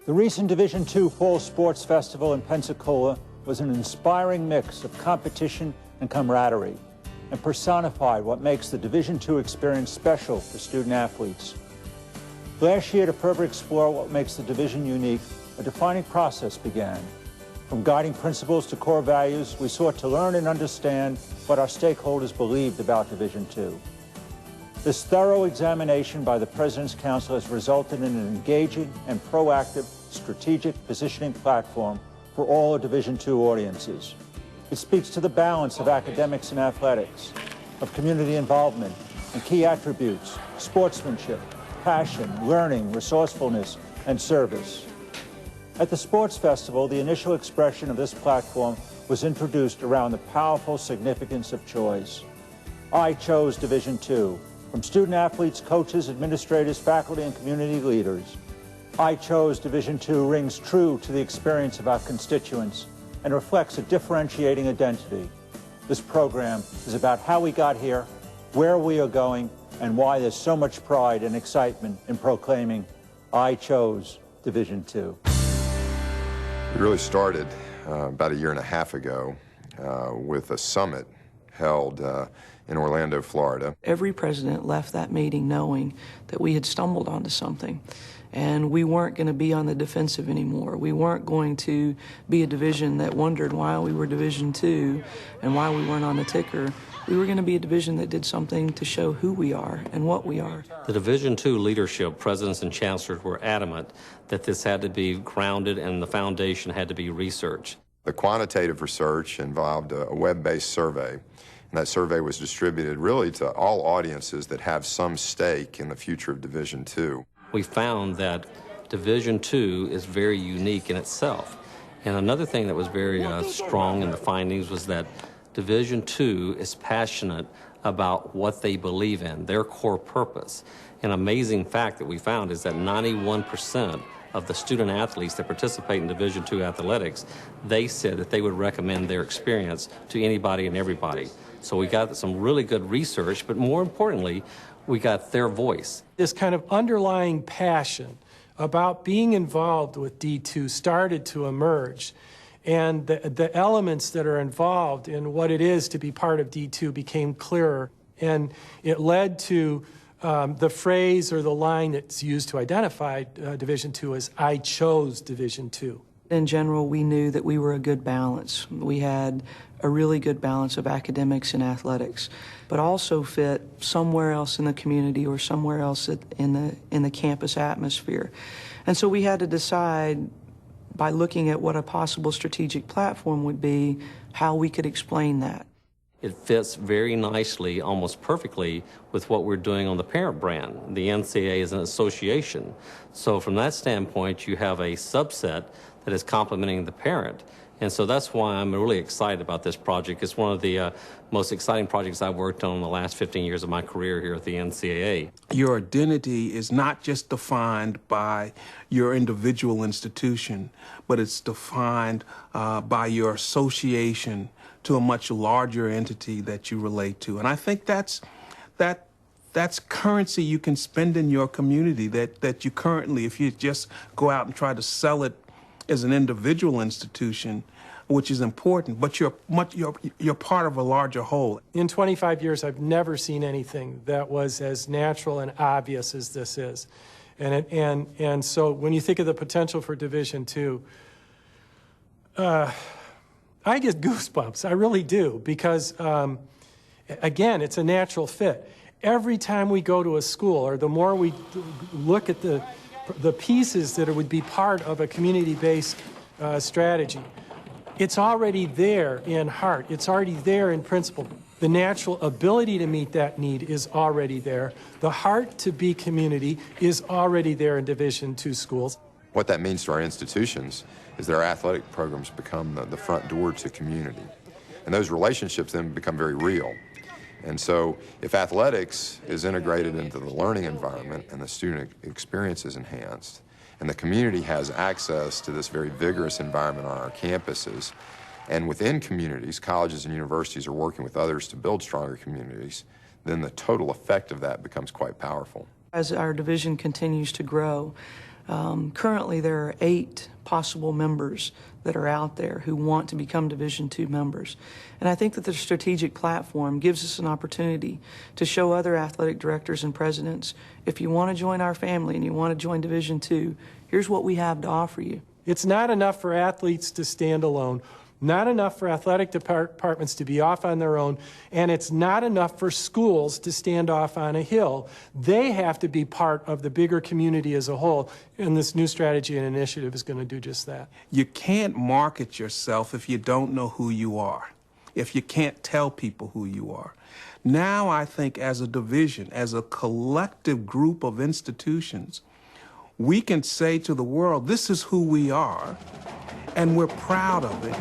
The recent Division II Fall Sports Festival in Pensacola was an inspiring mix of competition and camaraderie and personified what makes the Division II experience special for student athletes. Last year, to further explore what makes the division unique, a defining process began. From guiding principles to core values, we sought to learn and understand what our stakeholders believed about Division II. This thorough examination by the President's Council has resulted in an engaging and proactive strategic positioning platform for all Division II audiences. It speaks to the balance of academics and athletics, of community involvement, and key attributes: sportsmanship, passion, learning, resourcefulness, and service. At the Sports Festival, the initial expression of this platform was introduced around the powerful significance of choice. I chose Division II, from student athletes, coaches, administrators, faculty, and community leaders. I chose Division II rings true to the experience of our constituents and reflects a differentiating identity. This program is about how we got here, where we are going, and why there's so much pride and excitement in proclaiming, I chose Division II. We really started about a year and a half ago with a summit held in Orlando, Florida. Every president left that meeting knowing that we had stumbled onto something, and we weren't going to be on the defensive anymore. We weren't going to be a division that wondered why we were Division II and why we weren't on the ticker. We were going to be a division that did something to show who we are and what we are. The Division II leadership, presidents and chancellors, were adamant that this had to be grounded and the foundation had to be research. The quantitative research involved a web-based survey, and that survey was distributed really to all audiences that have some stake in the future of Division II. We found that Division II is very unique in itself. And another thing that was very strong in the findings was that Division II is passionate about what they believe in, their core purpose. An amazing fact that we found is that 91% of the student athletes that participate in Division II athletics, they said that they would recommend their experience to anybody and everybody. So we got some really good research, but more importantly, we got their voice. This kind of underlying passion about being involved with D2 started to emerge. And the elements that are involved in what it is to be part of D2 became clearer. And it led to the phrase or the line that's used to identify Division II as, I chose Division II. In general, we knew that we were a good balance. We had a really good balance of academics and athletics, but also fit somewhere else in the community or somewhere else in the campus atmosphere. And so we had to decide, by looking at what a possible strategic platform would be, how we could explain that. It fits very nicely, almost perfectly, with what we're doing on the parent brand. The NCAA is an association. So from that standpoint, you have a subset that is complementing the parent. And so that's why I'm really excited about this project. It's one of the most exciting projects I've worked on in the last 15 years of my career here at the NCAA. Your identity is not just defined by your individual institution, but it's defined by your association to a much larger entity that you relate to. And I think that's currency you can spend in your community that you currently, if you just go out and try to sell it as an individual institution, which is important, but you're part of a larger whole. In 25 years, I've never seen anything that was as natural and obvious as this is. And so when you think of the potential for Division II, I get goosebumps, I really do, because again, it's a natural fit. Every time we go to a school, or the more we look at the pieces that would be part of a community-based strategy, it's already there in heart. It's already there in principle. The natural ability to meet that need is already there. The heart to be community is already there in Division II schools. What that means to our institutions is that our athletic programs become the front door to community. And those relationships then become very real. And so if athletics is integrated into the learning environment and the student experience is enhanced, and the community has access to this very vigorous environment on our campuses, and within communities, colleges and universities are working with others to build stronger communities, then the total effect of that becomes quite powerful. As our division continues to grow, Currently, there are 8 possible members that are out there who want to become Division II members. And I think that the strategic platform gives us an opportunity to show other athletic directors and presidents, if you want to join our family and you want to join Division II, here's what we have to offer you. It's not enough for athletes to stand alone, not enough for athletic departments to be off on their own, and it's not enough for schools to stand off on a hill. They have to be part of the bigger community as a whole, and this new strategy and initiative is going to do just that. You can't market yourself if you don't know who you are, if you can't tell people who you are. Now I think as a division, as a collective group of institutions, we can say to the world, this is who we are, and we're proud of it.